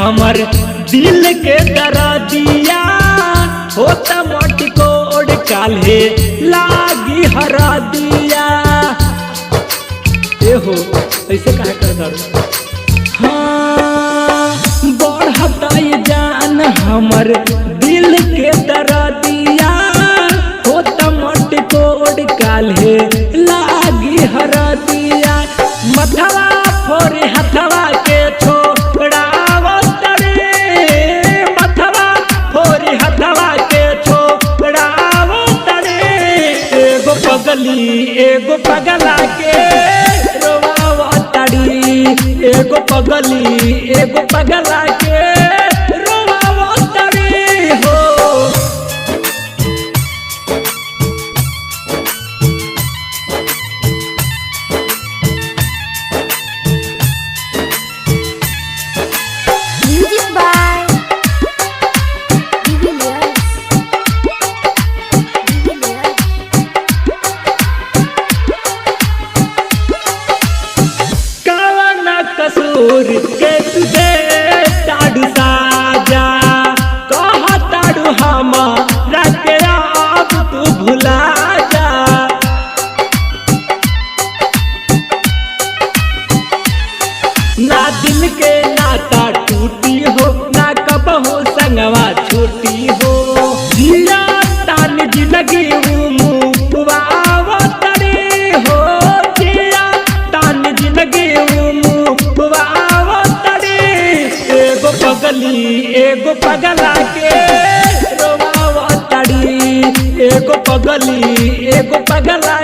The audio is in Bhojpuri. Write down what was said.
हमर दिल के दर्दिया होता मोटी कोड काल्हे लागी हरा दिया। ए हो ऐसे काहे कर दर हाँ बढ़ता ये जान हमर दिल के दर्दिया होता मोटी कोड काल्हे लागी हरा दिया। मथवा फोरे हथवा के छोड़ावो तड़े मथवा फोरे हथवा के छोड़ावो तड़े। एगो पगला के रोवावो तड़ी एगो पगला के रोवावो तड़ी हो। कसूर के तुझे ताड़ू साजा कहा ताड़ू हमारा के अब तू भुला जा। ना दिल के नाता टूटी हो ना कबहू संगवा छूटी हो। जिया तान जिंदगी मुवावो तड़ी हो जिया तान जिंदगी एगो पगला के रोवावो तड़ी एगो पगला